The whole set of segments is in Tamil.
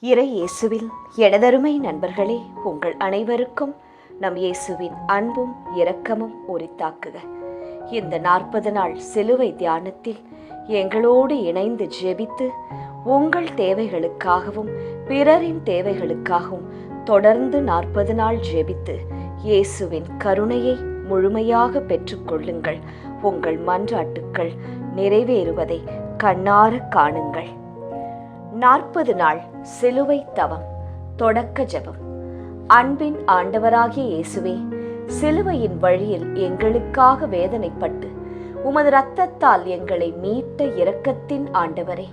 இறை இயேசுவில் எனதருமை நண்பர்களே, உங்கள் அனைவருக்கும் நம் இயேசுவின் அன்பும் இரக்கமும் உரித்தாக்குக. இந்த 40 நாள் சிலுவை தியானத்தில் எங்களோடு இணைந்து ஜெபித்து உங்கள் தேவைகளுக்காகவும் பிறரின் தேவைகளுக்காகவும் தொடர்ந்து 40 நாள் ஜெபித்து இயேசுவின் கருணையை முழுமையாக பெற்றுக்கொள்ளுங்கள். உங்கள் மன்றாட்டுக்கள் நிறைவேறுவதை கண்ணார காணுங்கள். 40 நாள் சிலுவை தவம் தொடக்க ஜெபம். அன்பின் ஆண்டவராகிய இயேசுவே, சிலுவையின் வழியில் எங்களுக்காக வேதனைப்பட்டு உமது இரத்தத்தால் எங்களை மீட்ட இரக்கத்தின் ஆண்டவரே,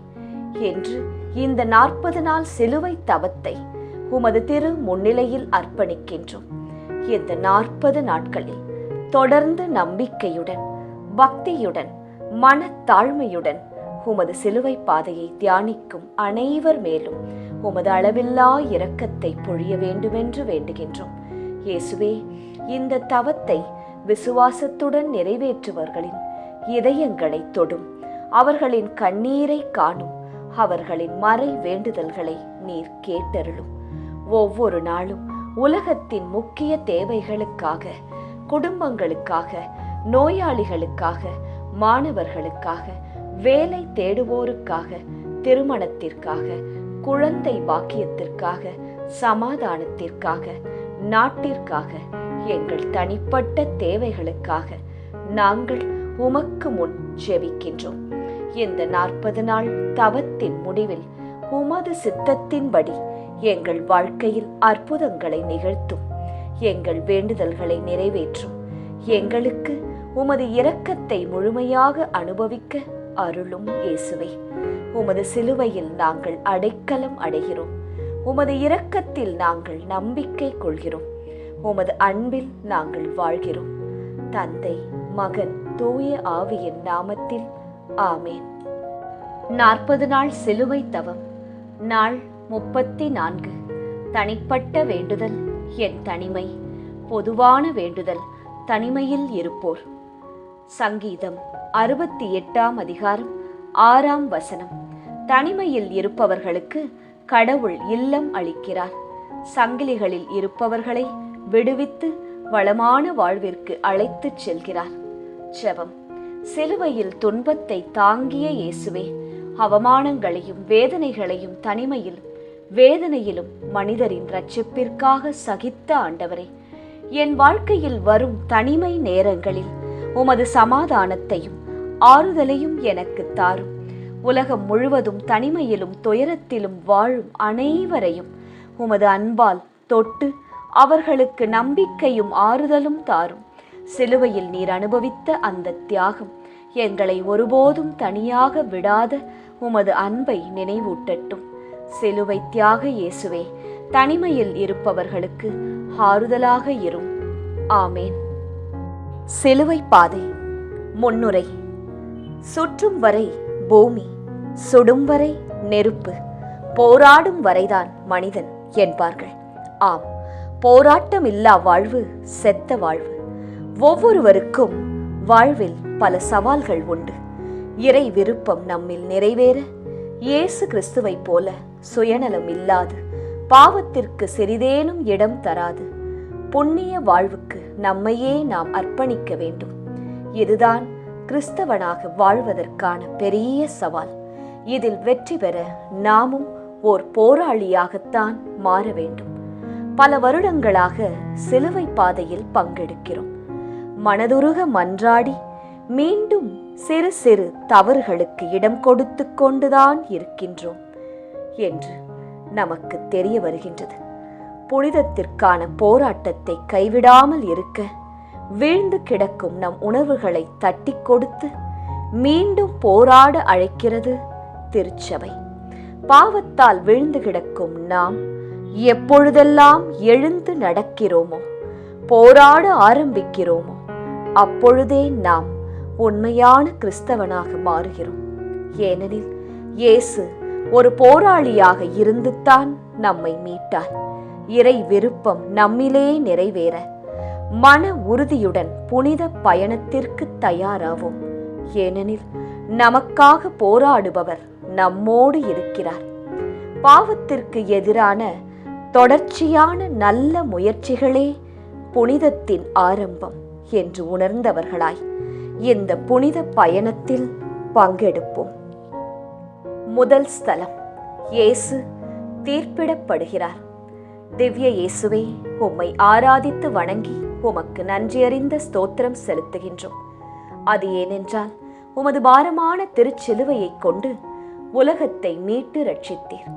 என்று இந்த 40 நாள் சிலுவை தவத்தை உமது திரு முன்னிலையில் அர்ப்பணிக்கின்றோம். இந்த 40 நாட்களில் தொடர்ந்து நம்பிக்கையுடன், பக்தியுடன், மனத்தாழ்மையுடன் உமது சிலுவை பாதையை தியானிக்கும் அனைவர் மேலும் உமது அளவில்லா இரக்கத்தை பொழிய வேண்டுமென்று வேண்டுகின்றோம். இயேசுவே, இந்த தவத்தை விசுவாசத்துடன் நிறைவேற்றுவர்களின் இதயங்களை தொடும், அவர்களின் கண்ணீரை காணும், அவர்களின் மறை வேண்டுதல்களை நீர் கேட்டருளும். ஒவ்வொரு நாளும் உலகத்தின் முக்கிய தேவைகளுக்காக, குடும்பங்களுக்காக, நோயாளிகளுக்காக, மாணவர்களுக்காக, வேலை தேடுவோருக்காக, திருமணத்திற்காக, குழந்தை பாக்கியத்திற்காக, சமாதானத்திற்காக, நாட்டிற்காக, எங்கள் தனிப்பட்ட தேவைகளுக்காக நாங்கள் உமக்கு முன் ஜெபிக்கின்றோம். இந்த 40 நாள் தவத்தின் முடிவில் உமது சித்தத்தின்படி எங்கள் வாழ்க்கையில் அற்புதங்களை நிகழ்த்தும், எங்கள் வேண்டுதல்களை நிறைவேற்றும், எங்களுக்கு உமது இரக்கத்தை முழுமையாக அனுபவிக்க அருளும். இயேசுவே, உமது சிலுவையில் நாங்கள் அடைக்கலம் அடைகிறோம், உமது இரக்கத்தில் நாங்கள் நம்பிக்கை கொள்கிறோம், உமது அன்பில் நாங்கள் வாழ்கிறோம். தந்தை, மகன், தூய ஆவியின் நாமத்தில் ஆமேன். 40 நாள் சிலுவை தவம். நாள் 34. தனிப்பட்ட வேண்டுதல். என் தனிமை. பொதுவான வேண்டுதல். தனிமையில் இருப்போர். சங்கீதம் 68ஆம் அதிகாரம் 6ஆம் வசனம். தனிமையில் இருப்பவர்களுக்கு கடவுள் இல்லம் அளிக்கிறார். சங்கிலிகளில் இருப்பவர்களை விடுவித்து வளமான வாழ்விற்கு அழைத்துச் செல்கிறார். ஜெபம். சிலுவையில் துன்பத்தை தாங்கிய இயேசுவே, அவமானங்களையும் வேதனைகளையும் வேதனையிலும் மனிதரின் இரட்சிப்பிற்காக சகித்த ஆண்டவரே, என் வாழ்க்கையில் வரும் தனிமை நேரங்களில் உமது சமாதானத்தையும் ஆறுதலையும் எனக்கு தாரும். உலகம் முழுவதும் தனிமையிலும் துயரத்திலும் வாழும் அனைவரையும் உமது அன்பால் தொட்டு அவர்களுக்கு நம்பிக்கையும் ஆறுதலும் தாரும். சிலுவையில் நீர் அனுபவித்த அந்த தியாகம் எங்களை ஒருபோதும் தனியாக விடாத உமது அன்பை நினைவூட்டட்டும். சிலுவை தியாக இயேசுவே, தனிமையில் இருப்பவர்களுக்கு ஆறுதலாக இரும். ஆமேன். சிலுவை பாதை. முன்னுரை. சுற்றும் வரை பூமி, சுடும் வரை நெருப்பு, போராடும் வரைதான் மனிதன் என்பார்கள். ஆம், போராட்டம் இல்லா வாழ்வு செத்த வாழ்வு. ஒவ்வொருவருக்கும் வாழ்வில் பல சவால்கள் உண்டு. இறை விருப்பம் நம்மில் நிறைவேற இயேசு கிறிஸ்துவை போல சுயநலம் இல்லாது, பாவத்திற்கு சிறிதேனும் இடம் தராது புண்ணிய வாழ்வுக்கு நம்மையே நாம் அர்ப்பணிக்க வேண்டும். இதுதான் கிறிஸ்தவனாக வாழ்வதற்கான பெரிய சவால். இதில் வெற்றி பெற நாமும் ஓர் போராளியாகத்தான் மாற வேண்டும். பல வருடங்களாக சிலுவை பாதையில் பங்கெடுக்கிறோம். மனதுருக மன்றாடி மீண்டும் சிறு சிறு தவறுகளுக்கு இடம் கொடுத்து கொண்டுதான் இருக்கின்றோம் என்று நமக்கு தெரிய வருகின்றது. புனிதத்திற்கான போராட்டத்தை கைவிடாமல் இருக்க வீழ்ந்து கிடக்கும் நம் உணர்வுகளை தட்டி கொடுத்து மீண்டும் போராட அழைக்கிறது திருச்சபை. பாவத்தால் வீழ்ந்து கிடக்கும் நாம் எப்பொழுதெல்லாம் எழுந்து நடக்கிறோமோ, போராட ஆரம்பிக்கிறோமோ, அப்பொழுதே நாம் உண்மையான கிறிஸ்தவனாக மாறுகிறோம். ஏனெனில் இயேசு ஒரு போராளியாக இருந்துத்தான் நம்மை மீட்டார். இறை விருப்பம் நம்மிலே நிறைவேற மன உறுதியுடன் புனித பயணத்திற்கு தயாராவோம். ஏனெனில் நமக்காக போராடுபவர் நம்மோடு இருக்கிறார். பாவத்திற்கு எதிரான தொடர்ச்சியான நல்ல முயற்சிகளே புனிதத்தின் ஆரம்பம் என்று உணர்ந்தவர்களாய் இந்த புனித பயணத்தில் பங்கெடுப்போம். முதல் ஸ்தலம், இயேசு தீர்ப்பிடப்படுகிறார். திவ்ய இயேசுவே, உம்மை ஆராதித்து வணங்கி உமக்கு நன்றியறிந்த ஸ்தோத்திரம் செலுத்துகின்றோம். அது ஏனென்றால் உமது பாரமான திருச்சிலுவையை கொண்டு உலகத்தை மீட்டு ரட்சித்தீர்.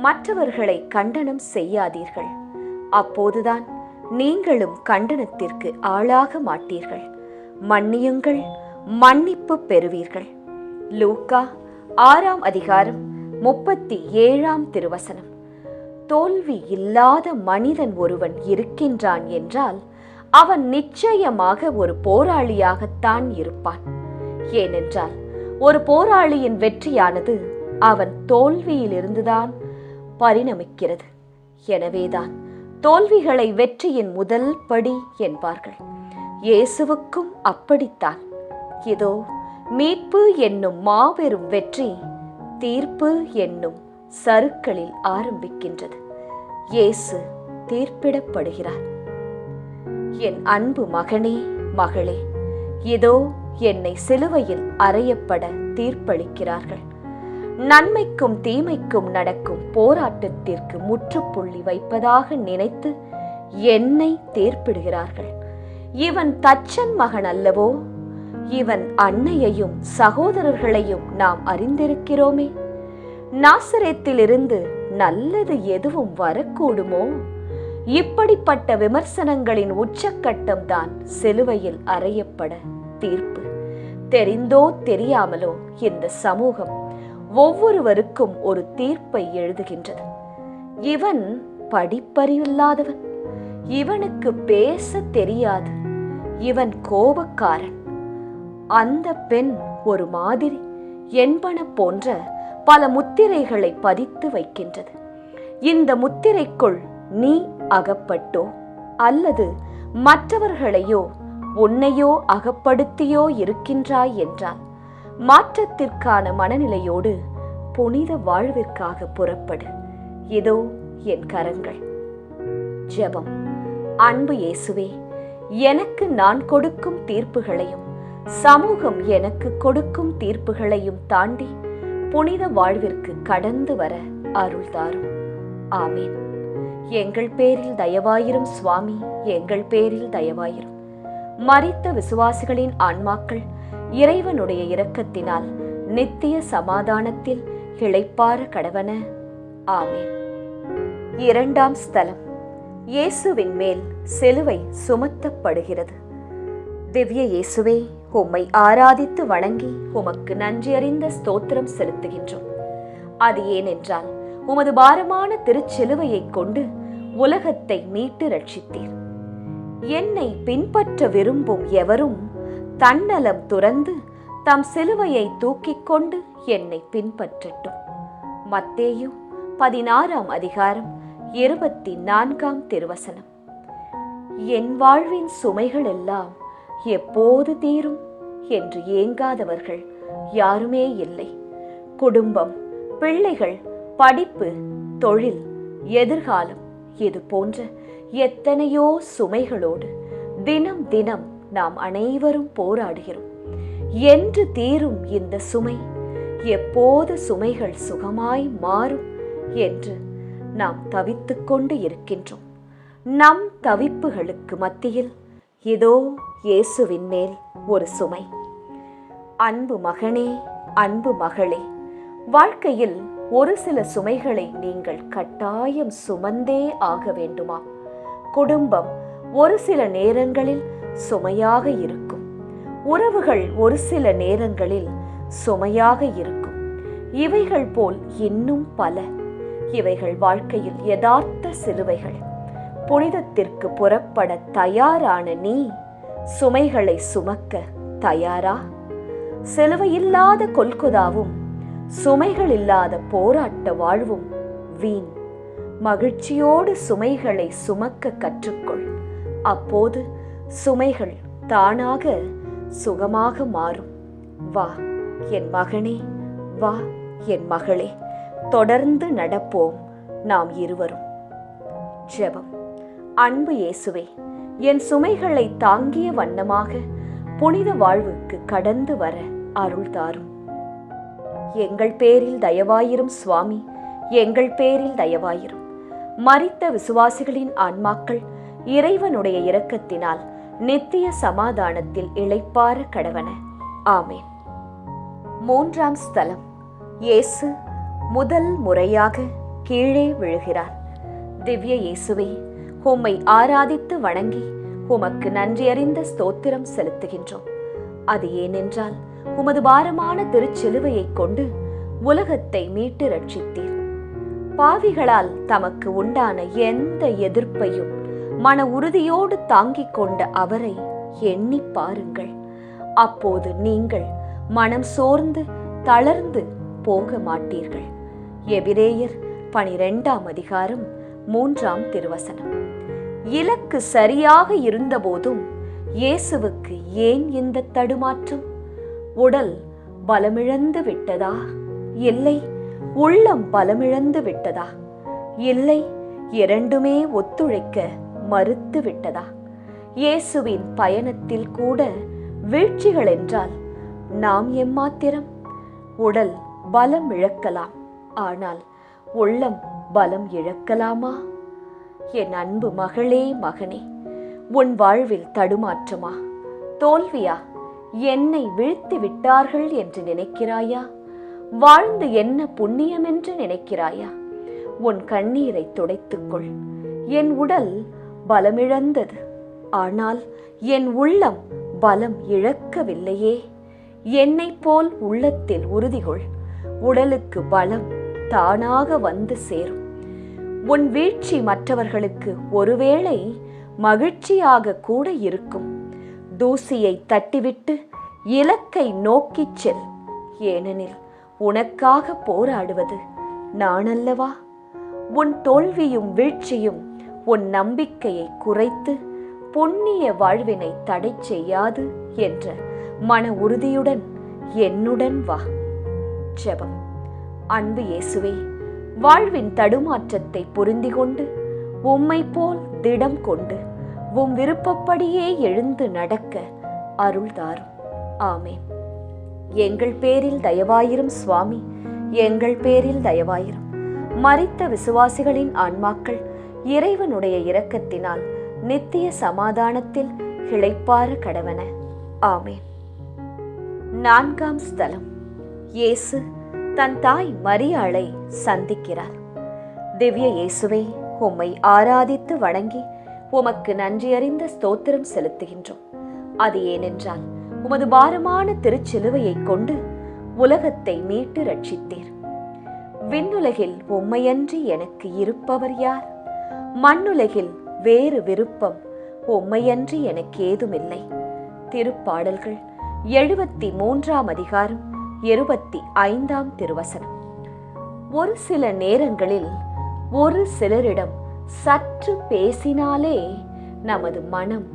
மற்றவர்களை கண்டனம் செய்யாதீர்கள், அப்போதுதான் நீங்களும் கண்டனத்திற்கு ஆளாக மாட்டீர்கள். மன்னியுங்கள், மன்னிப்பு பெறுவீர்கள். லூக்கா 6 அதிகாரம் 37 திருவசனம். தோல்வி இல்லாத மனிதன் ஒருவன் இருக்கின்றான் என்றால் அவன் நிச்சயமாக ஒரு போராளியாகத்தான் இருப்பான். ஏனென்றால் ஒரு போராளியின் வெற்றியானது அவன் தோல்வியிலிருந்துதான் பரிணமிக்கிறது. எனவேதான் தோல்விகளை வெற்றியின் முதல் படி என்பார்கள். இயேசுவுக்கும் அப்படித்தான். இதோ மீட்பு என்னும் மாபெரும் வெற்றி தீர்ப்பு என்னும் சறுக்களில் ஆரம்பிக்கின்றது. இயேசு தீர்ப்பிடப்படுகிறார். என் அன்பு மகனே, மகளே, இதோ என்னை சிலுவையில் அறையப்பட தீர்ப்பளிக்கிறார்கள். நன்மைக்கும் தீமைக்கும் நடக்கும் போராட்டத்திற்கு முற்றுப்புள்ளி வைப்பதாக நினைத்து என்னை தீர்ப்பிடுகிறார்கள். இவன் தச்சன் மகன் அல்லவோ? இவன் அன்னையையும் சகோதரர்களையும் நாம் அறிந்திருக்கிறோமே. நாசரேத்திலிருந்து நல்லது எதுவும் வரக்கூடுமோ? இப்படிப்பட்ட விமர்சனங்களின் உச்சக்கட்டம் தான் சிலுவையில் அறையப்பட தீர்ப்பு. தெரிந்தோ தெரியாமலோ இந்த சமூகம் ஒவ்வொருவருக்கும் ஒரு தீர்ப்பை எழுதுகின்றது. இவன் படிப்பறிவில்லாதவன், இவனுக்கு பேச தெரியாது, இவன் கோபக்காரன், அந்த பெண் ஒரு மாதிரி என்பன போன்ற பல முத்திரைகளை பதித்து வைக்கின்றது. இந்த முத்திரைக்குள் நீ அகப்பட்டோ அல்லது மற்றவர்களையோ உன்னையோ அகப்படுத்தியோ இருக்கின்றாய் என்றால் மாற்றத்திற்கான மனநிலையோடு புனித வாழ்விற்காக புறப்படு. இதோ என் கரங்கள். ஜெபம். அன்பு இயேசுவே, எனக்கு நான் கொடுக்கும் தீர்ப்புகளையும் சமூகம் எனக்கு கொடுக்கும் தீர்ப்புகளையும் தாண்டி புனித வாழ்விற்கு கடந்து வர அருள் தாரும். ஆமீன். எங்கள் பேரில் தயவாயிரும் சுவாமி, எங்கள் பேரில் தயவாயிரும். மரித்த விசுவாசிகளின் ஆன்மாக்கள் இறைவனுடைய இரக்கத்தினால் நித்திய சமாதானத்தில் இளைப்பாற கடவன. ஆமீன். இரண்டாம் ஸ்தலம், இயேசுவின் மேல் சிலுவை சுமத்தப்படுகிறது. திவ்ய இயேசுவே, உம்மை ஆராதித்து வணங்கி உமக்கு நன்றியறிந்த ஸ்தோத்திரம் செலுத்துகின்றோம். அது ஏனென்றால் உமது பாரமான திருச்சிலுவையை கொண்டு உலகத்தை மீட்டு ரட்சித்தீர். என்னை பின்பற்ற விரும்பும் எவரும் தன்னலம் துறந்து தம் சிலுவையை தூக்கிக் கொண்டு என்னை பின்பற்றட்டும். மத்தேயு 16 அதிகாரம் 24 திருவசனம். என் வாழ்வின் சுமைகள் எல்லாம் எப்போது தீரும் என்று ஏங்காதவர்கள் யாருமே இல்லை. குடும்பம், பிள்ளைகள், படிப்பு, தொழில், எதிர்காலம், இது போன்ற எத்தனையோ சுமைகளோடு தினம் தினம் நாம் அனைவரும் போராடுகிறோம். என்று தீரும் இந்த சுமை? எப்போது சுமைகள் சுகமாய் மாறும் என்று நாம் தவித்துக் கொண்டு இருக்கின்றோம். நம் தவிப்புகளுக்கு மத்தியில் இதோ இயேசுவின் மேல் ஒரு சுமை. அன்பு மகனே, அன்பு மகளே, வாழ்க்கையில் ஒரு சில சுமைகளை நீங்கள் கட்டாயம் சுமந்தே ஆக வேண்டுமா? குடும்பம் ஒரு சில நேரங்களில் சுமையாக இருக்கும். உறவுகள் ஒரு சில நேரங்களில் சுமையாக இருக்கும். இவைகள் போல் இன்னும் பல. இவைகள் வாழ்க்கையில் யதார்த்த சிலுவைகள். புனிதத்திற்கு புறப்பட தயாரான நீ சுமைகளை சுமக்க தயாரா? சிலுவையில்லாத கொல்கொதாவும் சுமைகள் இல்லாத போராட்ட வாழ்வும் வீண். மகிழ்ச்சியோடு சுமைகளை சுமக்க கற்றுக்கொள். அப்போது சுமைகள் தானாக சுகமாக மாறும். வா என் மகனே, வா என் மகளே, தொடர்ந்து நடப்போம் நாம் இருவரும். ஜெபம். அன்பு இயேசுவே, என் சுமைகளை தாங்கிய வண்ணமாக புனித வாழ்வுக்கு கடந்து வர அருள் தாரும். எங்கள் பேரில் தயவாயிரும் சுவாமி, எங்கள் பேரில் தயவாயிரும். மரித்த விசுவாசிகளின் ஆன்மாக்கள் இறைவனுடைய இரக்கத்தினால் நித்திய சமாதானத்தில் இளைப்பாற கடவன. ஆமேன். மூன்றாம் ஸ்தலம். இயேசு முதல் முறையாக கீழே விழுகிறார். திவ்ய இயேசுவே, உம்மை ஆராதித்து வணங்கி உமக்கு நன்றியறிந்த ஸ்தோத்திரம் செலுத்துகின்றோம். அது ஏனென்றால் உமது பாரமான திருச்சிலுவையை கொண்டு உலகத்தை மீட்டு ரட்சித்தீர். பாவிகளால் தமக்கு உண்டான எந்த எதிர்ப்பையும் மன உறுதியோடு தாங்கிக் கொண்ட அவரை எண்ணி பாருங்கள். அப்போது நீங்கள் மனம் சோர்ந்து தளர்ந்து போக மாட்டீர்கள். எபிரேயர் 12ஆம் அதிகாரம் 3ஆம் திருவசனம். இலக்கு சரியாக இருந்தபோதும் இயேசுவுக்கு ஏன் இந்த தடுமாற்றம்? உடல் பலமிழந்து விட்டதா? இல்லை. உள்ளம் பலமிழந்து விட்டதா? இல்லை. இரண்டுமே ஒத்துழைக்க மறுத்து விட்டதா? இயேசுவின் பயணத்தில் கூட வீழ்ச்சிகள் என்றால் நாம் எம்மாத்திரம்? உடல் பலம் இழக்கலாம், ஆனால் உள்ளம் பலம் இழக்கலாமா? என் அன்பு மகளே, மகனே, உன் வாழ்வில் தடுமாற்றமா, தோல்வியா? என்னை வீழ்த்தி விட்டார்கள் என்று நினைக்கிறாயா? வாழ்ந்து என்ன புண்ணியம் என்று நினைக்கிறாயா? உன் கண்ணீரை துடைத்துக்கொள். என் உடல் பலமிழந்தது, ஆனால் என் உள்ளம் பலம் இழக்கவில்லையே. என்னை போல் உள்ளத்தில் உறுதிகொள். உடலுக்கு பலம் தானாக வந்து சேரும். உன் வீழ்ச்சி மற்றவர்களுக்கு ஒருவேளை மகிழ்ச்சியாக கூட இருக்கும். தூசியை தட்டிவிட்டு இலக்கை நோக்கிச் செல். ஏனெனில் உனக்காக போராடுவது நானல்லவா? உன் தோல்வியும் வீழ்ச்சியும் உன் நம்பிக்கையை குறைத்து புண்ணிய வாழ்வினை தடை செய்யாது என்ற மன உறுதியுடன் என்னுடன் வா. ஜெபம். அன்பு இயேசுவே, வாழ்வின் தடுமாற்றத்தை பொருந்தி கொண்டு உம்மை போல் திடம் கொண்டு உம் விருப்பப்படியே எழுந்து நடக்க அருள் தாரும். ஆமேன். எங்கள் பேரில் தயவாயிரும் சுவாமி, எங்கள் பேரில் தயவாயிரும். மரித்த விசுவாசிகளின் ஆன்மாக்கள் இறைவனுடைய இரக்கத்தினால் நித்திய சமாதானத்தில் இளைப்பாற கடவன. ஆமேன். நான்காம் ஸ்தலம். இயேசு தன் தாய் மரியாளை சந்திக்கிறார். திவ்ய இயேசுவே, உம்மை ஆராதித்து வணங்கி உமக்கு நன்றியறிந்த ஸ்தோத்திரம் செலுத்துகின்றோம். அது ஏனென்றால் உமது பாரமான திருச்சிலுவையை கொண்டு உலகத்தை மீட்டு ரட்சித்தீர். விண்ணுலகில் உம்மையன்றி எனக்கு இருப்பவர் யார்? மண்ணுலகில் வேறு விருப்பம் உம்மையன்றி எனக்கு ஏதுமில்லை. திருப்பாடல்கள் 73ஆம் அதிகாரம் 25ஆம் திருவசனம். ஒரு சில நேரங்களில் ஒரு சிலரிடம் சற்று பேசினாலே நமது மனம்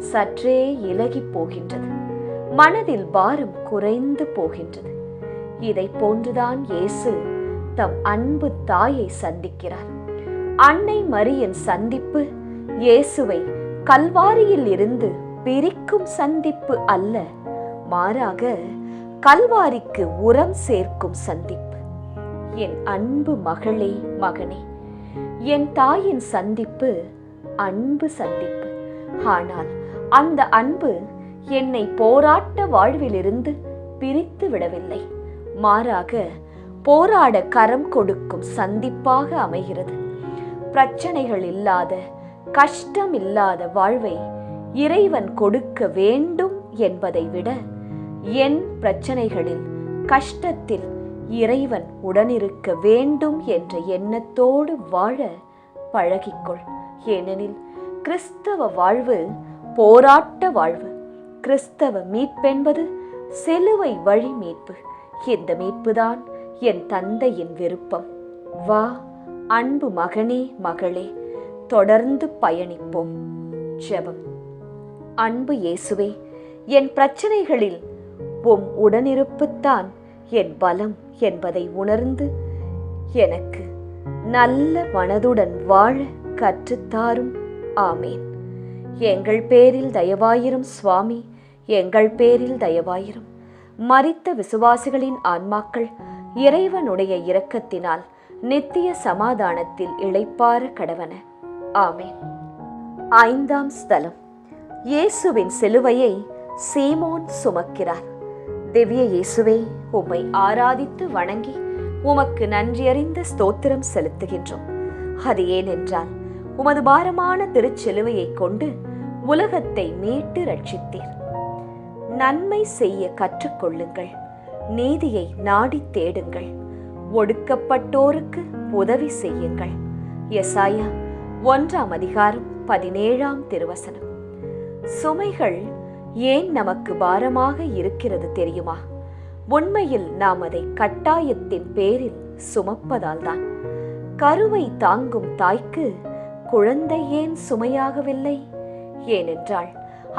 சற்றே இலகி போகின்றது. மனதில் பாரம் குறைந்து போகின்றது. இதை போன்றுதான் இயேசு தம் அன்பு தாயை சந்திக்கிறார். அன்னை மரியின் சந்திப்பு இயேசுவை கல்வாரியில் இருந்து பிரிக்கும் சந்திப்பு அல்ல, மாறாக கல்வாரிக்கு உரம் சேர்க்கும் சந்திப்பு. என் அன்பு மகளே, மகனே, என் தாயின் சந்திப்பு அன்பு சந்திப்பு. ஆனால் அந்த அன்பு என்னை போராட்ட வாழ்விலிருந்து பிரித்து விடவில்லை, மாறாக போராட கரம் கொடுக்கும் சந்திப்பாக அமைகிறது. பிரச்சனைகள் இல்லாத, கஷ்டம் இல்லாத வாழ்வை இறைவன் கொடுக்க வேண்டும் என்பதை விட என் பிரச்சனைகளில், கஷ்டத்தில் இறைவன் உடனிருக்க வேண்டும் என்ற எண்ணத்தோடு வாழ பழகிக்கொள். ஏனெனில் கிறிஸ்தவ வாழ்வு போராட்ட வாழ்வு. கிறிஸ்தவ மீட்பென்பது சிலுவை வழி மீட்பு. இந்த மீட்புதான் என் தந்தையின் விருப்பம். வா அன்பு மகனே, மகளே, தொடர்ந்து பயணிப்போம். ஜெபம். அன்பு இயேசுவே, என் பிரச்சனைகளில் உம் உடனிருப்புத்தான் என் பலம் என்பதை உணர்ந்து எனக்கு நல்ல மனதுடன் வாழ கற்றுத்தாரும். ஆமேன். எங்கள் பேரில் தயவாயிரும் சுவாமி, எங்கள் பேரில் தயவாயிரும். மரித்த விசுவாசிகளின் ஆன்மாக்கள் இறைவனுடைய இரக்கத்தினால் நித்திய சமாதானத்தில் இளைப்பாற கடவன. ஆமேன். 5ஆம் ஸ்தலம். இயேசுவின் சிலுவையை சீமோன் சுமக்கிறார். திவ்ய இயேசுவே, உம்மை ஆராதித்து வணங்கி உமக்கு நன்றியறிந்த ஸ்தோத்திரம் செலுத்துகின்றோம். அது ஏனென்றால் உமது பாரமான திருச்சிலுவையை கொண்டு உலகத்தை மீட்டு ரட்சித்தீர். நன்மை செய்ய கற்றுக்கொள்ளுங்கள், நீதியை நாடி தேடுங்கள், ஒடுக்கப்பட்டோருக்கு உதவி செய்யுங்கள். எசாயா 1ஆம் அதிகாரம் 17ஆம் திருவசனம். சுமைகள் ஏன் நமக்கு பாரமாக இருக்கிறது தெரியுமா? உண்மையில் நாம் அதை கட்டாயத்தின் பேரில் சுமப்பதால் தான். கருவை தாங்கும் தாய்க்கு குழந்தை ஏன் சுமையாகவில்லை? ஏனென்றால்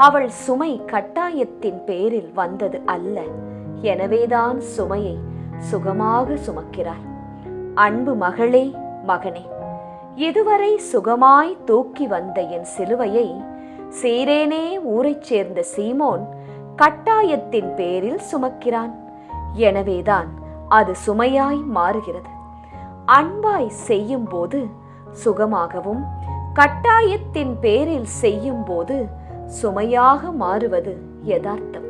அவள் சுமை கட்டாயத்தின் பேரில் வந்தது அல்ல. எனவேதான் சுமையை சுகமாக சுமக்கிறார். அன்பு மகளே, மகனே, இதுவரை சுகமாய் தூக்கி வந்த என் சிலுவையை சீரேனே ஊரைச் சேர்ந்த சீமோன் கட்டாயத்தின் பேரில் சுமக்கிறான். எனவேதான் அது சுமையாய் மாறுகிறது. அன்பாய் செய்யும் போது சுகமாகவும், கட்டாயத்தின் பேரில் செய்யும் போது சுமையாக மாறுவது யதார்த்தம்.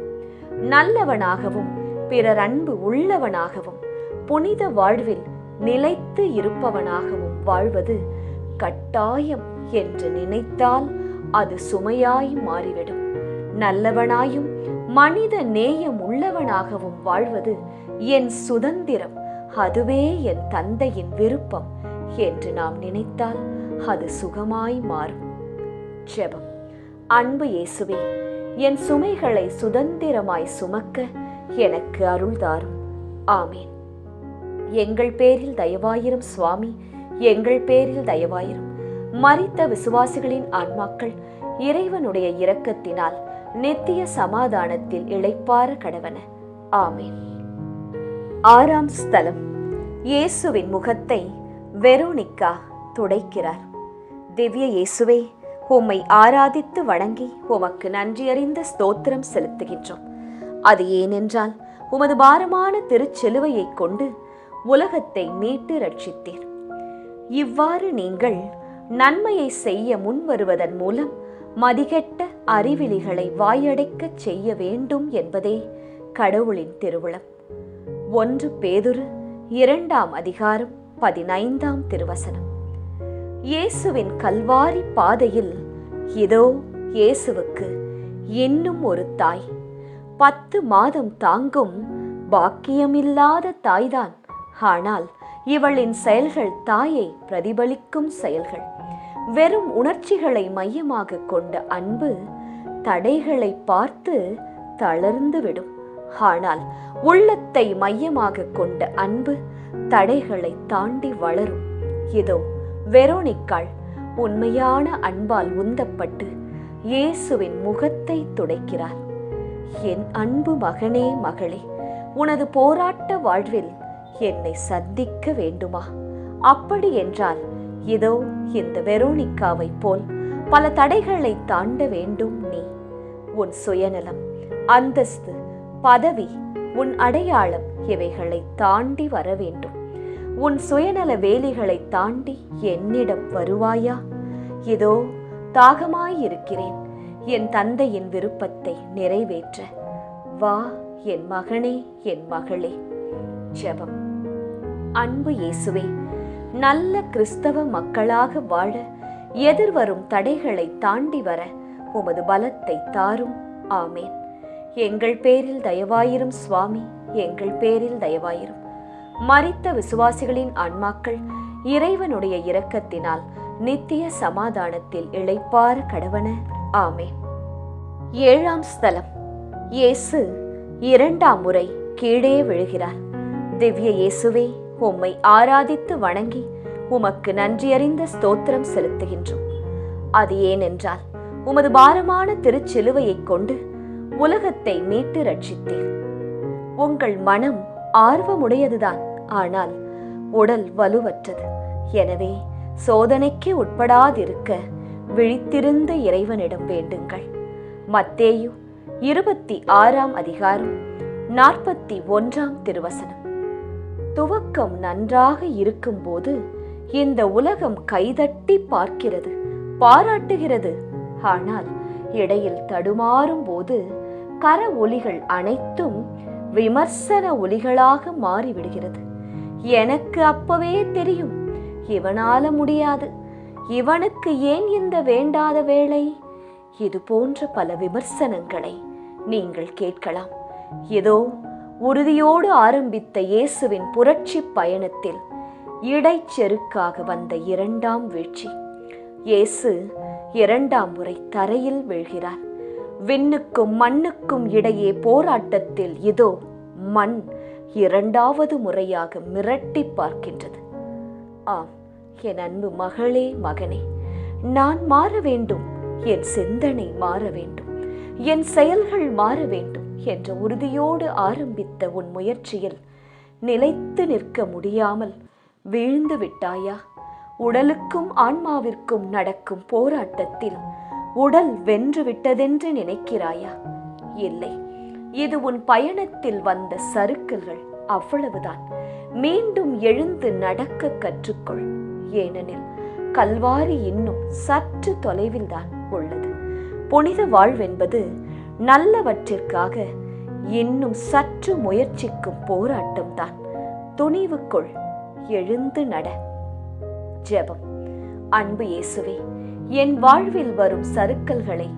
நல்லவனாகவும் பிறர் அன்பு உள்ளவனாகவும் புனித வாழ்வில் நிலைத்து இருப்பவனாகவும் வாழ்வது கட்டாயம் என்று நினைத்தால் அது சுமையாய் மாறிவிடும். நல்லவனாயும் மனித நேயம் உள்ளவனாகவும் வாழ்வது என் சுதந்திரம், அதுவே என் தந்தையின் விருப்பம் என்று நாம் நினைத்தால் அது சுகமாய் மாறும். ஜெபம். அன்பு இயேசுவே, என் சுமைகளை சுதந்திரமாய் சுமக்க எனக்கு அருள் தாரும். ஆமேன். எங்கள் பேரில் தயவாயிரும் சுவாமி, எங்கள் பேரில் தயவாயிரும். மரித்த விசுவாசிகளின் ஆன்மாக்கள் இறைவனுடைய இரக்கத்தினால் நித்திய சமாதானத்தில் இளைப்பாற கடவன. ஆமேன். 6ஆம் ஸ்தலம். இயேசுவின் முகத்தை வெரோனிக்கா துடைக்கிறார். திவ்ய இயேசுவே, உம்மை ஆராதித்து வணங்கி உமக்கு நன்றியறிந்த ஸ்தோத்திரம் செலுத்துகின்றோம். அது ஏனென்றால் உமது பாரமான திருச்சிலுவையை கொண்டு உலகத்தை மீட்டு ரட்சித்தீர். இவ்வாறு நீங்கள் நன்மையை செய்ய முன்வருவதன் மூலம் மதிகெட்ட அறிவிலிகளை வாயடைக்கச் செய்ய வேண்டும் என்பதே கடவுளின் திருவுளம். 1 பேதுரு 2ஆம் அதிகாரம் 15ஆம் திருவசனம். இயேசுவின் கல்வாரி பாதையில் இதோ இயேசுவுக்கு இன்னும் ஒரு தாய். 10 மாதம் தாங்கும் பாக்கியமில்லாத தாய்தான். ஆனால் இவளின் செயல்கள் தாயை பிரதிபலிக்கும் செயல்கள். வெறும் உணர்ச்சிகளை மையமாக கொண்ட அன்பு தடைகளை பார்த்து தளர்ந்துவிடும். ஆனால் உள்ளத்தை மையமாக கொண்ட அன்பு தடைகளை தாண்டி வளரும். இதோ வெரோனிக்காள் உண்மையான அன்பால் உந்தப்பட்டு இயேசுவின் முகத்தை துடைக்கிறார். என் அன்பு மகனே, மகளே, உனது போராட்ட வாழ்வில் என்னை சந்திக்க வேண்டுமா? அப்படி என்றால் இதோ இந்த வெரோனிக்காவை போல் பல தடைகளை தாண்ட வேண்டும். நீ உன் சுயநலம், அந்தஸ்து, பதவி, உன் அடையாளம் இவைகளை தாண்டி வர வேண்டும். உன் சுயநல வேலிகளை தாண்டி என்னிடம் வருவாயா? இதோ தாகமாயிருக்கிறேன், என் தந்தையின் விருப்பத்தை நிறைவேற்ற. வா என் மகனே, என் மகளே. ஜெபம். அன்பு இயேசுவே, நல்ல கிறிஸ்தவ மக்களாக வாழ எதிர்வரும் தடைகளை தாண்டி வர உமது பலத்தை தாரும். ஆமேன். எங்கள் பேரில் தயவாயிரும் சுவாமி, எங்கள் பேரில் தயவாயிரும். மரித்த விசுவாசிகளின் ஆன்மாக்கள் இறைவனுடைய இரக்கத்தினால் நித்திய சமாதானத்தில் இளைப்பாற கடவன. ஆமேன். 7ஆம் ஸ்தலம். இயேசு 2ஆம் முறை கீழே விழுகிறார். திவ்ய இயேசுவே, உம்மை ஆராதித்து வணங்கி உமக்கு நன்றியறிந்த ஸ்தோத்திரம் செலுத்துகின்றோம். அது ஏனென்றால் உமது பாரமான திருச்சிலுவையை கொண்டு உலகத்தை மீட்டு ரட்சித்தீர். உங்கள் மனம் ஆர்வமுடையதுதான், ஆனால் உடல் வலுவற்றது. எனவே சோதனைக்கு உட்படாதிருக்க விழித்திருந்த இறைவனிடம் வேண்டுங்கள். மத்தேயு 26ஆம் அதிகாரம் 41ஆம் திருவசனம். துவக்கம் நன்றாக இருக்கும்போது இந்த உலகம் கைதட்டி பார்க்கிறது, பாராட்டுகிறது. ஆனால் இடையில் தடுமாறும் போது கர ஒலிகள் அனைத்தும் விமர்சன ஒலிகளாக மாறிவிடுகிறது. எனக்கு அப்பவே தெரியும், இவனால முடியாது, இவனுக்கு ஏன் இந்த வேண்டாத வேலை? இது போன்ற பல விமர்சனங்களை நீங்கள் கேட்கலாம். இதோ உறுதியோடு ஆரம்பித்த இயேசுவின் புரட்சி பயணத்தில் இடைச்செருக்காக வந்த 2ஆம் வீழ்ச்சி. இயேசு 2ஆம் முறை தரையில் வீழ்கிறார். விண்ணுக்கும் மண்ணுக்கும் இடையே போராட்டத்தில் இதோ மண் 2வது முறையாக மிரட்டி பார்க்கின்றது. ஆம், என் அன்பு மகளே, மகனே, நான் மாற வேண்டும், என் சிந்தனை மாற வேண்டும், என் செயல்கள் மாற வேண்டும் என்ற உறுதியோடு ஆரம்பித்த உன் முயற்சியில் நிலைத்து நிற்க முடியாமல் வீழ்ந்து விட்டாயா? உடலுக்கும் ஆன்மாவிற்கும் நடக்கும் போராட்டத்தில் உடல் வென்று விட்டதென்று நினைக்கிறாயா? இல்லை, இது உன் பயணத்தில் வந்த சறுக்கல்கள், அவ்வளவுதான். மீண்டும் எழுந்து நடக்க கற்றுக்கொள். ஏனெனில் கல்வாரி இன்னும் சற்று தொலைவில் தான் உள்ளது. புனித வாழ்வென்பது நல்லவற்றிற்காக இன்னும் சற்று முயற்சிக்கும் போராட்டம்தான். துணிவுக்குள், எழுந்து நட. ஜெபம். அன்பு இயேசுவே, என் வாழ்வில் வரும் சறுக்கல்களை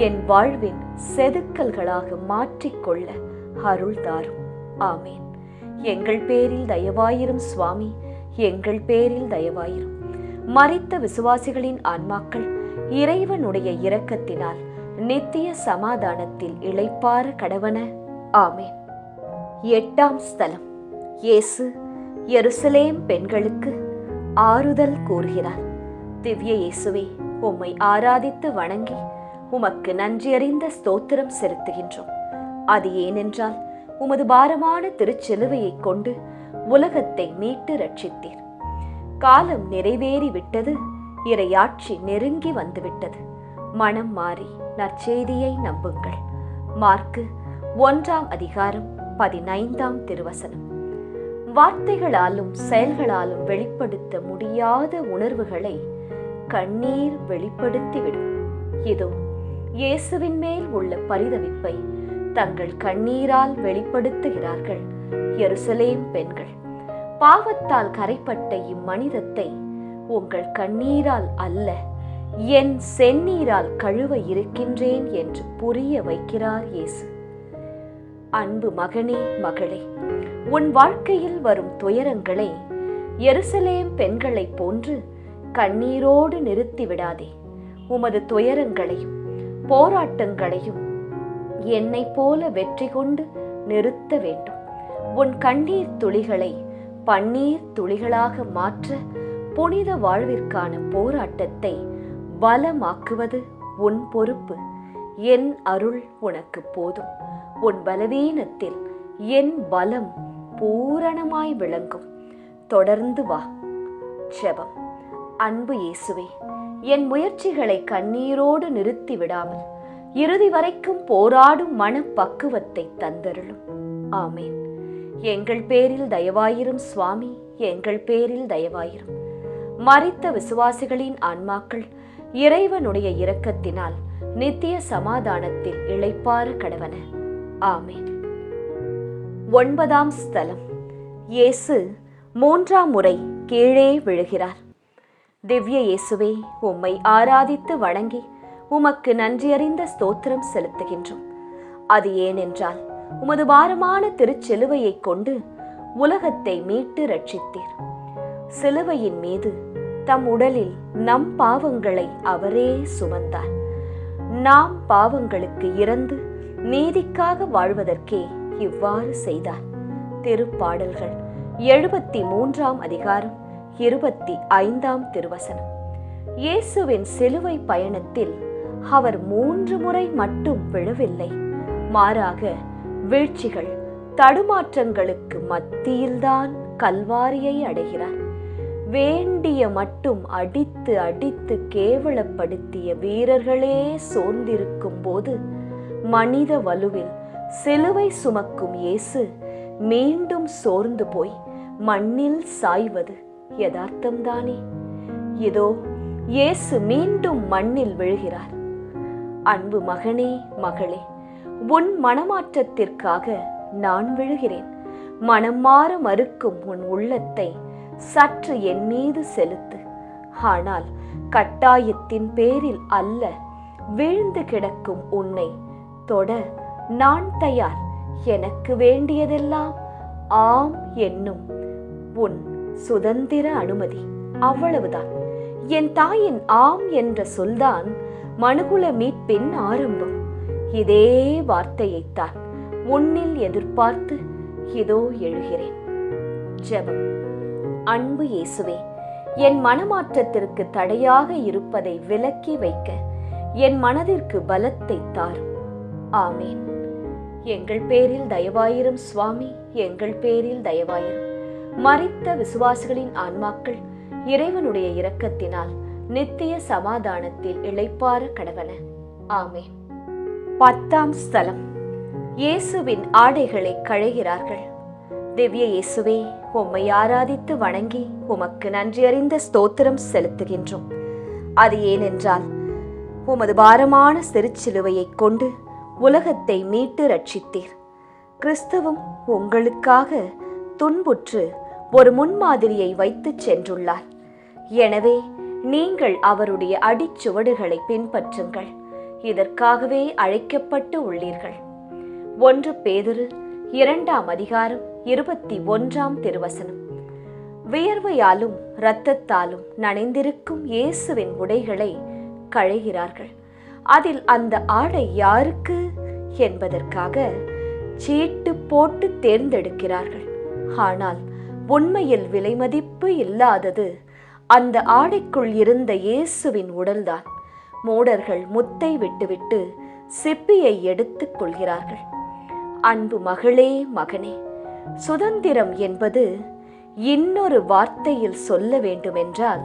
என் வாழ்வின் செதுக்கல்களாக மாற்றிக்கொள்ள அருள் தாரும். ஆமேன். எங்கள் பேரில் தயவாயிரும் சுவாமி, எங்கள் பேரில் தயவாயிரும். மரித்த விசுவாசிகளின் ஆன்மாக்கள் இறைவனுடைய இரக்கத்தினால் நித்திய சமாதானத்தில் இளைப்பாற கடவன. ஆமேன். 8ஆம் ஸ்தலம். இயேசு எருசலேம் பெண்களுக்கு ஆறுதல் கூறுகிறார். திவ்ய இயேசுவே, உம்மை ஆராதித்து வணங்கி உமக்கு நன்றியறிந்த ஸ்தோத்திரம் செலுத்துகின்றோம். அது ஏனென்றால் உமது பாரமான திருச்சிலுவையை கொண்டு உலகத்தை மீட்டு ரட்சித்தீர். காலம் நிறைவேறி விட்டது, இறையாட்சி நெருங்கி வந்துவிட்டது. மனம் மாறி நற்செய்தியை நம்புங்கள். மார்க்கு 1ஆம் அதிகாரம் 15ஆம் திருவசனம். வார்த்தைகளாலும் செயல்களாலும் வெளிப்படுத்த முடியாத உணர்வுகளை கண்ணீர் வெளிப்படுத்திவிடும். இதோ இயேசுவின் மேல் உள்ள பரிதவிப்பை தங்கள் கண்ணீரால் வெளிப்படுத்துகிறார்கள் எருசலேம் பெண்கள். பாவத்தால் கரைப்பட்ட இம்மனிதத்தை உங்கள் கண்ணீரால் அல்ல, என் செந்நீரால் கழுவ இருக்கின்றேன் என்று புரிய வைக்கிறார் இயேசு. அன்பு மகனே, மகளே, உன் வாழ்க்கையில் வரும் துயரங்களை எருசலேம் பெண்களைப் போன்று கண்ணீரோடு நிறுத்திவிடாதே. உமது துயரங்களையும் போராட்டங்களையும் என்னை போல வெற்றி கொண்டு நிறுத்த வேண்டும். உன் கண்ணீர் துளிகளை பன்னீர் துளிகளாக மாற்ற புனித வாழ்விற்கான போராட்டத்தை பலமாக்குவது உன் பொறுப்பு. என் அருள் உனக்கு போதும். உன் பலவீனத்தில் என் பலம் பூரணமாய் விளங்கும். தொடர்ந்து வா. ஜெபம். அன்பு இயேசுவே, என் முயற்சிகளை கண்ணீரோடு நிறுத்தி விடாமல் இறுதி வரைக்கும் போராடும் மனப்பக்குவத்தை தந்தருளும். ஆமேன். எங்கள் பேரில் தயவாயிரும் சுவாமி, எங்கள் பேரில் தயவாயிரும். மரித்த விசுவாசிகளின் ஆன்மாக்கள் இறைவனுடைய இரக்கத்தினால் நித்திய சமாதானத்தில் இளைப்பாற கடவன. ஆமேன். 9ஆம் ஸ்தலம். இயேசு 3ஆம் முறை கீழே விழுகிறார். திவ்ய இயேசுவே, உம்மை ஆராதித்து வணங்கி உமக்கு நன்றியறிந்த ஸ்தோத்திரம் செலுத்துகின்றோம். அது ஏனென்றால் உமது பாரமான திருச்சிலுவையை கொண்டு உலகத்தை மீட்டு ரட்சித்தீர். சிலுவையின் மீது தம் உடலில் நம் பாவங்களை அவரே சுமந்தார். நாம் பாவங்களுக்கு இறந்து நீதிக்காக வாழ்வதற்கே இவ்வாறு செய்தார். திருப்பாடல்கள் 73ஆம் அதிகாரம் 25ஆம் திருவசனம். இயேசுவின் சிலுவை பயணத்தில் அவர் 3 முறை மட்டும் விழவில்லை. மாறாக வீழ்ச்சிகள், தடுமாற்றங்களுக்கு மத்தியில்தான் கல்வாரியை அடைகிறார். வேண்டிய மட்டும் அடித்து அடித்து கேவலப்படுத்திய வீரர்களே சோர்ந்திருக்கும் போது மனித வலுவில் சிலுவை சுமக்கும் இயேசு மீண்டும் சோர்ந்து போய் மண்ணில் சாய்வது யதார்த்தம்தானே? இதோ இயேசு மீண்டும் மண்ணில் விழுகிறார். அன்பு மகனே, மகளே, உன் மனமாற்றத்திற்காக நான் விழுகிறேன். மனம் மாற மறுக்கும் உன் உள்ளத்தை சற்று என் மீது செலுத்து. ஆனால் கட்டாயத்தின் பேரில் அல்ல. வீழ்ந்து கிடக்கும் உன்னை தொட நான் தயார். எனக்கு வேண்டியதெல்லாம் ஆம் என்னும் உன் சுதந்திர அனுமதி, அவ்வளவுதான். என் தாயின் ஆம் என்ற சொல்தான் மனுகுல மீட்பின் ஆரம்பம். இதே வார்த்தையைத்தான் உன்னில் எதிர்பார்த்து இதோ எழுகிறேன். ஜெபம். அன்பு இயேசுவே, என் மனமாற்றத்திற்கு தடையாக இருப்பதை விலக்கி வைக்க என் மனதிற்கு பலத்தை தாரும். ஆமேன். எங்கள் பேரில் தயவாயிரும் சுவாமி, எங்கள் பேரில் தயவாயிரும். மரித்த விசுவாசிகளின் ஆன்மாக்கள் இறைவனுடைய இரக்கத்தினால் நித்திய சமாதானத்தில் இளைப்பாற கடவன. ஆமேன். 10ஆம் ஸ்தலம். இயேசுவின் ஆடைகளை களைகிறார்கள். திவ்ய இயேசுவே, உம்மை ஆராதித்து வணங்கி உமக்கு நன்றியறிந்த ஸ்தோத்திரம் செலுத்துகின்றோம். அது ஏனென்றால் உமது பாரமான சிறுச்சிலுவையை கொண்டு உலகத்தை மீட்டு ரட்சித்தீர். கிறிஸ்துவும் உங்களுக்காக துன்புற்று ஒரு முன்மாதிரியை வைத்து சென்றுள்ளார். எனவே நீங்கள் அவருடைய அடிச்சுவடுகளை பின்பற்றுங்கள். இதற்காகவே அழைக்கப்பட்டு உள்ளீர்கள். 1 பேதுரு 2ஆம் அதிகாரம் 21ஆம் திருவசனம். வியர்வையாலும் இரத்தத்தாலும் நனைந்திருக்கும் இயேசுவின் உடைகளை களைகிறார்கள். அதில் அந்த ஆடை யாருக்கு என்பதற்காக சீட்டு போட்டு தேர்ந்தெடுக்கிறார்கள். ஆனால் உண்மையில் விலைமதிப்பு இல்லாதது அந்த ஆடைக்குள் இருந்த இயேசுவின் உடல்தான். மூடர்கள் முத்தை விட்டுவிட்டு சிப்பியை எடுத்துக் கொள்கிறார்கள். அன்பு மகளே, மகனே, சுதந்திரம் என்பது இன்னொரு வார்த்தையில் சொல்ல வேண்டுமென்றால்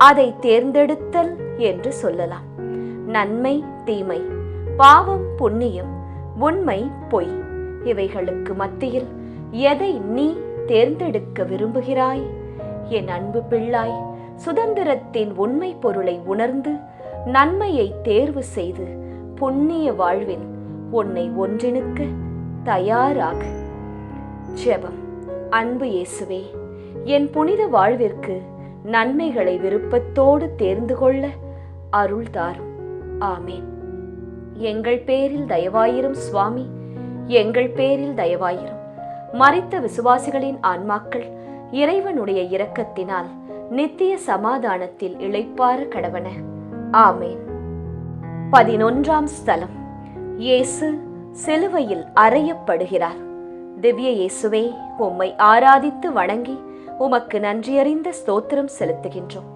அதை தேர்ந்தெடுத்தல் என்று சொல்லலாம். நன்மை தீமை, பாவம் புண்ணியம், உண்மை பொய், இவைகளுக்கு மத்தியில் எதை நீ தேர்ந்தெடுக்க விரும்புகிறாய்? என் அன்பு பிள்ளாய், சுதந்திரத்தின் உண்மை பொருளை உணர்ந்து நன்மையை தேர்வு செய்து புண்ணிய வாழ்வில் உன்னை ஒன்றிணைக்க தயாராக. ஜெபம். அன்பு இயேசுவே, என் புனித வாழ்விற்கு நன்மைகளை விருப்பத்தோடு தேர்ந்து கொள்ள அருள் தாரும். ஆமேன். எங்கள் பேரில் தயவாயிரும் சுவாமி, எங்கள் பேரில் தயவாயிரும். மரித்த விசுவாசிகளின் ஆன்மாக்கள் இறைவனுடைய இரக்கத்தினால் நித்திய சமாதானத்தில் இளைப்பாற கடவன. ஆமேன். 11ஆம் ஸ்தலம். இயேசு சிலுவையில் அறையப்படுகிறார். திவ்ய இயேசுவே, உம்மை ஆராதித்து வணங்கி உமக்கு நன்றியறிந்த ஸ்தோத்திரம் செலுத்துகின்றோம்.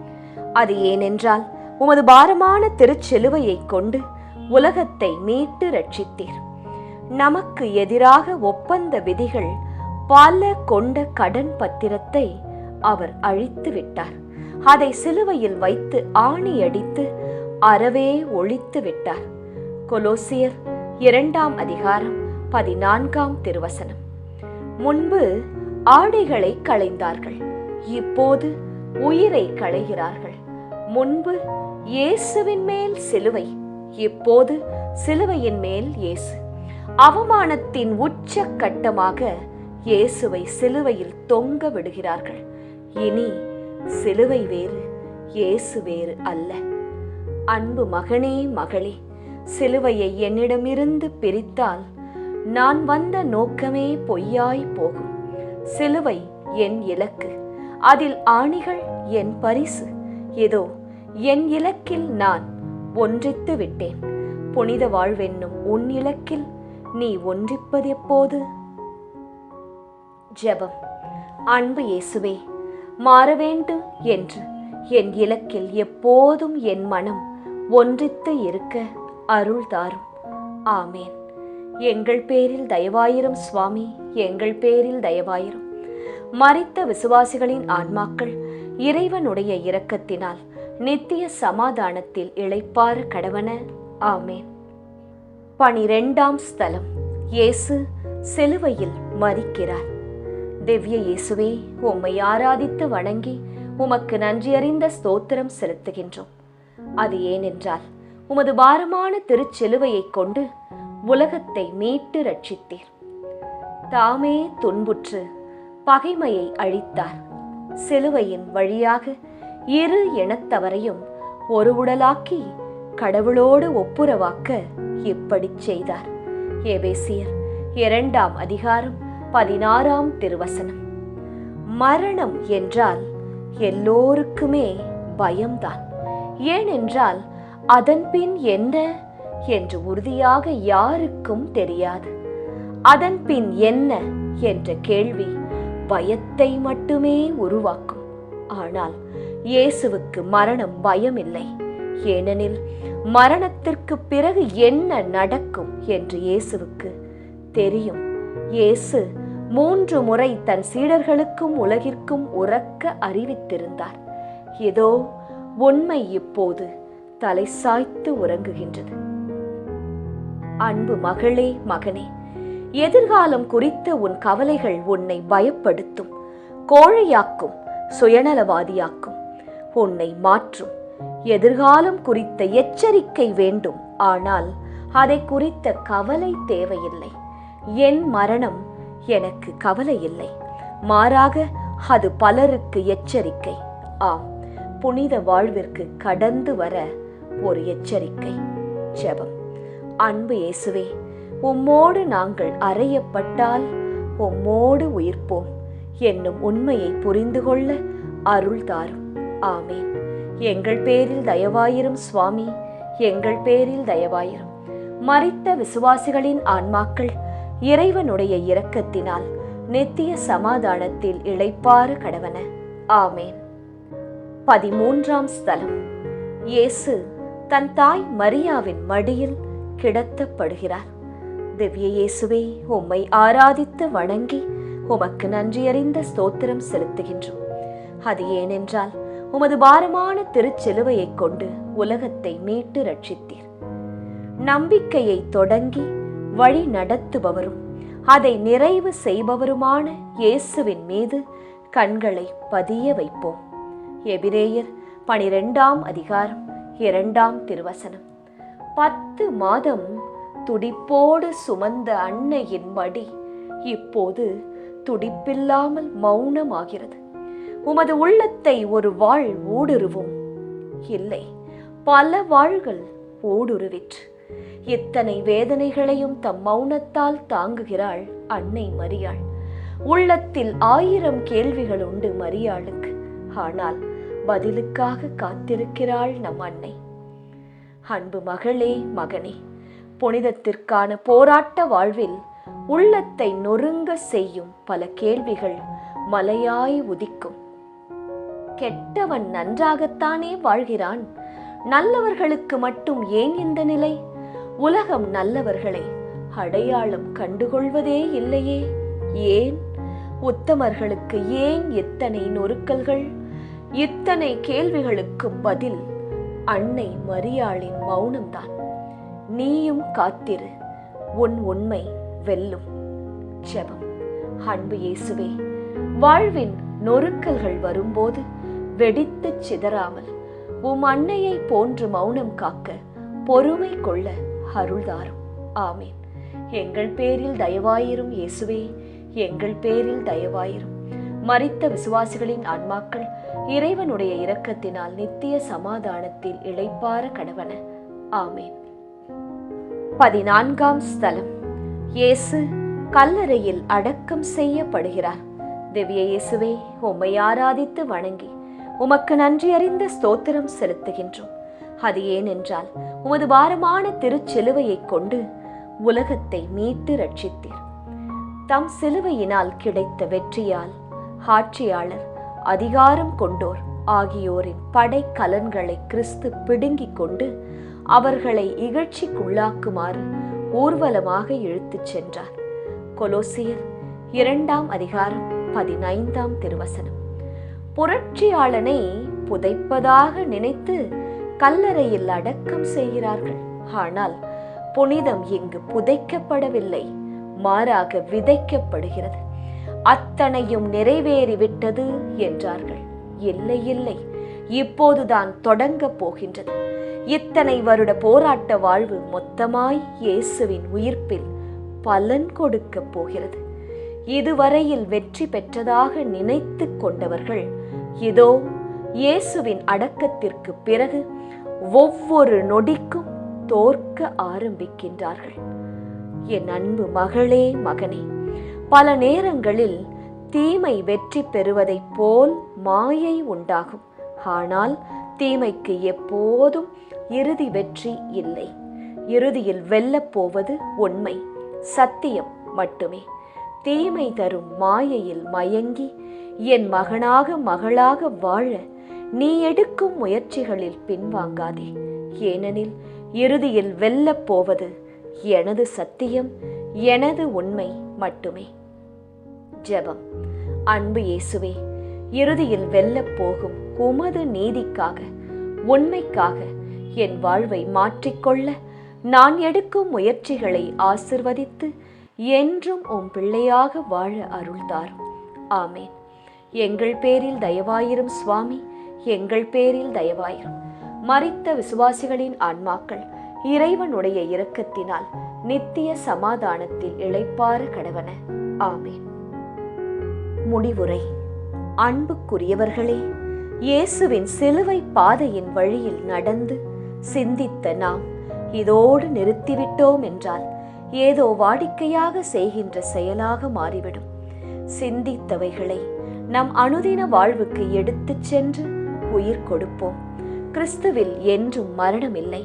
அது ஏனென்றால் உமது பாரமான திருச்சிலுவையை கொண்டு உலகத்தை மீட்டு ரட்சித்தீர். நமக்கு எதிராக ஒப்பந்த விதிகள் பல கொண்ட கடன் பத்திரத்தை அவர் அழித்து விட்டார். அதை சிலுவையில் வைத்து ஆணியடித்து அறவே ஒழித்து விட்டார். கொலோசியர் 2ஆம் அதிகாரம் 14ஆம் திருவசனம். முன்பு ஆடைகளை களைந்தார்கள், இப்போது உயிரை களைகிறார்கள். முன்பு இயேசுவின் மேல் சிலுவை, இப்போது சிலுவையின் மேல் இயேசு. அவமானத்தின் உச்ச கட்டமாக இயேசுவை சிலுவையில் தொங்க விடுகிறார்கள். இனி சிலுவை வேறு, இயேசு வேறு அல்ல. அன்பு மகனே, மகளே, சிலுவையை என்னிடமிருந்து பிரித்தால் நான் வந்த நோக்கமே பொய்யாய் போகும். சிலுவை என் இலக்கு, அதில் ஆணிகள் என் பரிசு. இதோ என் இலக்கில் நான் ஒன்றித்து விட்டேன். புனித வாழ்வென்னும் உன் இலக்கில் நீ ஒன்றிப்பது எப்போது? ஜெபம். அன்பு இயேசுவே, மாற வேண்டும் என்று என் இலக்கில் எப்போதும் என் மனம் ஒன்றித்து இருக்க அருள் தாரும். ஆமேன். எங்கள் பேரில் தயவாயிரும் சுவாமி, எங்கள் பேரில் தயவாயிரும். மரித்த விசுவாசிகளின் ஆன்மாக்கள் இறைவனுடைய இரக்கத்தினால் நித்திய சமாதானத்தில் இளைப்பாற கடவன. ஆமேன். 12ஆம் ஸ்தலம். இயேசு சிலுவையில் மரிக்கிறார். திவ்ய இயேசுவே, உம்மை ஆராதித்து வணங்கி உமக்கு நன்றியறிந்த ஸ்தோத்திரம் செலுத்துகின்றோம். அது ஏனென்றால் உமது பாரமான திருச்சிலுவையை கொண்டு உலகத்தை மீட்டு ரட்சித்தீர். தாமே துன்புற்று பகைமையை அழித்தார். சிலுவையின் வழியாக இரு இனத்தவரையும் ஒரு உடலாக்கி கடவுளோடு ஒப்புரவாக்க இப்படி செய்தார். எபேசியர் 2ஆம் அதிகாரம் 16ஆம் திருவசனம். மரணம் என்றால் எல்லோருக்குமே பயம்தான். ஏனென்றால் அதன் பின் என்ன என்று உறுதியாக யாருக்கும் தெரியாது. அதன் பின் என்ன என்ற கேள்வி பயத்தை மட்டுமே உருவாக்கும். ஆனால் இயேசுவுக்கு மரணம் பயமில்லை. ஏனெனில் மரணத்திற்கு பிறகு என்ன நடக்கும் என்று இயேசுவுக்கு தெரியும். இயேசு 3 முறை தன் சீடர்களுக்கும் உலகிற்கும் உரக்க அறிவித்திருந்தார். ஏதோ உண்மை இப்போது தலை சாய்த்து உறங்குகின்றது. அன்பு மகளே, மகனே, எதிர்காலம் குறித்த உன் கவலைகள் உன்னை பயப்படுத்தும், கோழையாக்கும், சுயநலவாதியாக்கும், உன்னை மாற்றும். எதிர்காலம் குறித்த எச்சரிக்கை வேண்டும், ஆனால் அதை குறித்த கவலை தேவையில்லை. என் மரணம் எனக்கு கவலை இல்லை, மாறாக அது பலருக்கு எச்சரிக்கை. ஆம், புனித வாழ்விற்கு கடந்து வர ஒரு எச்சரிக்கை. ஜெபம். அன்பு இயேசுவே, உம்மோடு நாங்கள் அறையப்பட்டால் உம்மோடு உயிர்ப்போம் என்னும் உண்மையை புரிந்து கொள்ள அருள் தாரும். ஆமேன். எங்கள் பேரில் தயவாயிரும் சுவாமி, எங்கள் பேரில் தயவாயிரும். மரித்த விசுவாசிகளின் ஆன்மாக்கள் இறைவனுடைய இரக்கத்தினால் நித்திய சமாதானத்தில் இளைப்பாற கடவன. ஆமேன். 13ஆம் ஸ்தலம். இயேசு தன் தாய் மரியாவின் மடியில் கிடத்தப்படுகிறார். திவ்ய இயேசுவே, உம்மை ஆராதித்து வணங்கி உமக்கு நன்றியறிந்த ஸ்தோத்திரம் செலுத்துகின்றோம். அது ஏனென்றால் உமது பாரமான திருச்சிலுவையை கொண்டு உலகத்தை மீட்டு ரட்சித்தீர். நம்பிக்கையை தொடங்கி வழி நடத்துபவரும் அதை நிறைவு செய்பவருமான இயேசுவின் மீது கண்களை பதிய வைப்போம். எபிரேயர் 12ஆம் அதிகாரம் 2ஆம் திருவசனம். 10 மாதம் துடிப்போடு சுமந்த அன்னையின் மடி இப்போது துடிப்பில்லாமல் மௌனமாகிறது. உமது உள்ளத்தை ஒரு வாழ் ஊடுருவும். இல்லை, பல வாள்கள் ஊடுருவிற்று. இத்தனை வேதனைகளையும் தம் மௌனத்தால் தாங்குகிறாள் அன்னை மரியாள். உள்ளத்தில் 1000 கேள்விகள் உண்டு மரியாளுக்கு. ஆனால் பதிலுக்காக காத்திருக்கிறாள் நம் அன்னை. அன்பு மகளே, மகனே, புனிதத்திற்கான போராட்ட வாழ்வில் உள்ளத்தை நொறுங்க செய்யும் பல கேள்விகள் மலையாய் உதிக்கும். கெட்டவன் நன்றாகத்தானே வாழ்கிறான், நல்லவர்களுக்கு மட்டும் ஏன் இந்த நிலை? உலகம் நல்லவர்களை அடையாளம் கண்டுகொள்வதே இல்லையே, ஏன்? உத்தமர்களுக்கு ஏன் இத்தனை நொறுக்கல்கள்? இத்தனை கேள்விகளுக்கு பதில் அன்னை மரியாளின் மௌனம்தான். நீயும் காத்திரு, உன் உண்மை வெல்லும். ஜெபம். அன்பு இயேசுவே, வாழ்வின் நொறுக்கல்கள் வரும்போது வெடித்து சிதறாமல் உம் அன்னையை போன்று மௌனம் காக்க பொறுமை கொள்ள அருள்தாரும். ஆமேன். எங்கள் பேரில் தயவாயிரும் இயேசுவே, எங்கள் பேரில் தயவாயிரும். மரித்த விசுவாசிகளின் ஆன்மாக்கள் இறைவனுடைய இரக்கத்தினால் நித்திய சமாதானத்தில் இளைப்பாற கடவன. ஆமேன். 14ஆம் ஸ்தலம். இயேசு கல்லறையில் அடக்கம் செய்யப்படுகிறார். திவ்ய இயேசுவே, உம்மை ஆராதித்து வணங்கி உமக்கு நன்றியறிந்த ஸ்தோத்திரம் செலுத்துகின்றோம். அது ஏனென்றால் உமது பாரமான திருச்சிலுவையை கொண்டு உலகத்தை மீட்டு ரட்சித்தீர். தம் சிலுவையினால் கிடைத்த வெற்றியால் ஆட்சியாளர், அதிகாரம் கொண்டோர் ஆகியோரின் படை கலன்களை கிறிஸ்து பிடுங்கிக் கொண்டு அவர்களை இகழ்ச்சிக்குள்ளாக்குமாறு ஊர்வலமாக இழுத்துச் சென்றார். கொலோசியர் 2ஆம் அதிகாரம் 15ஆம் திருவசனம். புரட்சியாளனை புதைப்பதாக நினைத்து கல்லறையில் அடக்கம் செய்கிறார்கள். ஆனால் புனிதம் இங்கு புதைக்கப்படவில்லை, மாறாக விதைக்கப்படுகிறது. அத்தனையும் நிறைவேறிவிட்டது என்றார்கள். இல்லை இல்லை, இப்போதுதான் தொடங்க போகின்றது. இத்தனை வருட போராட்ட வாழ்வு மொத்தமாய் இயேசுவின் உயிர்ப்பில் பலன் கொடுக்க போகிறது. இதுவரையில் வெற்றி பெற்றதாக நினைத்து கொண்டவர்கள் இதோ இயேசுவின் அடக்கத்திற்கு பிறகு ஒவ்வொரு நொடிக்கும் தோற்க ஆரம்பிக்கின்றார்கள். என் அன்பு மகளே, மகனே, பல நேரங்களில் தீமை வெற்றி பெறுவதைப் போல் மாயை உண்டாகும். ஆனால் தீமைக்கு எப்போதும் இறுதி வெற்றி இல்லை. இறுதியில் வெல்லப் போவது உண்மை, சத்தியம் மட்டுமே. தீமை தரும் மாயையில் மயங்கி என் மகனாக மகளாக வாழ நீ எடுக்கும் முயற்சிகளில் பின்வாங்காதே. ஏனெனில் இறுதியில் வெல்லப் போவது எனது சத்தியம், எனது உண்மை மட்டுமே. ஜெபம். அன்பு இயேசுவே, இறுதியில் வெல்லப் போகும் உமது நீதிக்காக, உண்மைக்காக என் வாழ்வை மாற்றிக்கொள்ள நான் எடுக்கும் முயற்சிகளை ஆசிர்வதித்து என்றும் உம் பிள்ளையாக வாழ அருள்தாரும். ஆமேன். எங்கள் பேரில் தயவாயிரும் சுவாமி, எங்கள் பேரில் தயவாயிரும். மரித்த விசுவாசிகளின் ஆன்மாக்கள் இறைவனுடைய இரக்கத்தினால் நித்திய சமாதானத்தில் இளைப்பாற கடவன. ஆமேன். முடிவுரை. அன்புக்குரியவர்களே, இயேசுவின் சிலுவை பாதையின் வழியில் நடந்து சிந்தித்த நாம் இதோடு நிறுத்திவிட்டோம் என்றால் ஏதோ வாடிக்கையாக செய்கின்ற செயலாக மாறிவிடும். சிந்தித்தவைகளை நம் அனுதின வாழ்வுக்கு எடுத்துச் சென்று உயிர் கொடுப்போம். கிறிஸ்துவில் என்றும் மரணமில்லை,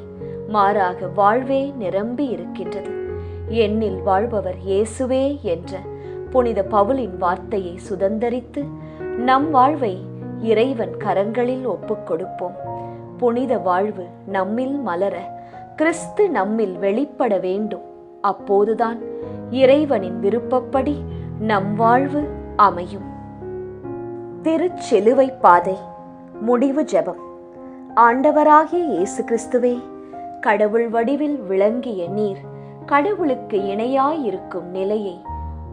மாறாக வாழ்வே நிரம்பி இருக்கின்றது. என்னில் வாழ்பவர் இயேசுவே என்ற புனித பவுலின் வார்த்தையை சுதந்தரித்து நம் வாழ்வை இறைவன் கரங்களில் ஒப்புக் கொடுப்போம். புனித வாழ்வு நம்மில் மலர கிறிஸ்து நம்மில் வெளிப்பட வேண்டும். அப்போதுதான் இறைவனின் விருப்பப்படி நம் வாழ்வு அமையும். திருச்சிலுவை பாதை. முடிவு ஜெபம். ஆண்டவராகிய இயேசு கிறிஸ்துவே, கடவுள் வடிவில் விளங்கிய நீர் கடவுளுக்கு இணையாயிருக்கும் நிலையை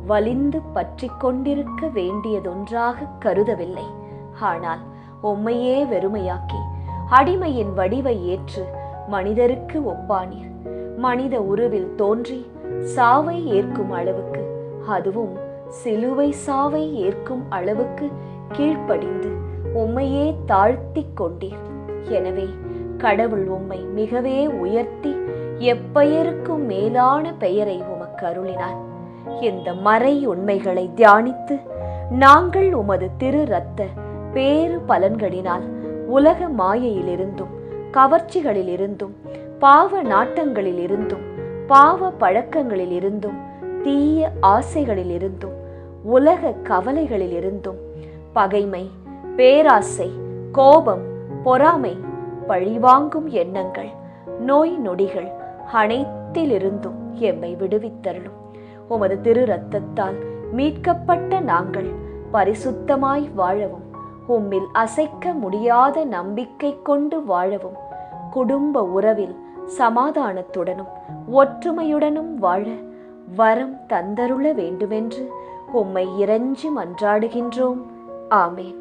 வலிந்து பற்றி கொண்டிருக்க வேண்டியதொன்றாக கருதவில்லை. ஆனால் உம்மையே வெறுமையாக்கி அடிமையின் வடிவை ஏற்று மனிதருக்கு ஒப்பானீர். மனித உருவில் தோன்றி சாவை ஏற்கும் அளவுக்கு, அதுவும் சிலுவை சாவை ஏற்கும் அளவுக்கு கீழ்ப்படிந்து உம்மையே தாழ்த்தி கொண்டீர். எனவே கடவுள் உம்மை மிகவே உயர்த்தி எப்பெயருக்கும் மேலான பெயரை உமக்கு அருளினார். இந்த மறை உண்மைகளை தியானித்து நாங்கள் உமது திரு இரத்த பேறு பலன்களினால் உலக மாயையிலிருந்தும் கவர்ச்சிகளிலிருந்தும் பாவ நாட்டங்களிலிருந்தும் பாவ பழக்கங்களிலிருந்தும் தீய ஆசைகளிலிருந்தும் உலக கவலைகளிலிருந்தும் பகைமை, பேராசை, கோபம், பொறாமை, பழிவாங்கும் எண்ணங்கள், நோய் நொடிகள் அனைத்திலிருந்தும் எம்மை விடுவித்தருளும். உமது திரு இரத்தத்தால் மீட்கப்பட்ட நாங்கள் பரிசுத்தமாய் வாழவும், உம்மில் அசைக்க முடியாத நம்பிக்கை கொண்டு வாழவும், குடும்ப உறவில் சமாதானத்துடனும் ஒற்றுமையுடனும் வாழ வரம் தந்தருள வேண்டுமென்று உம்மை இறைஞ்சி மன்றாடுகின்றோம். ஆமேன்.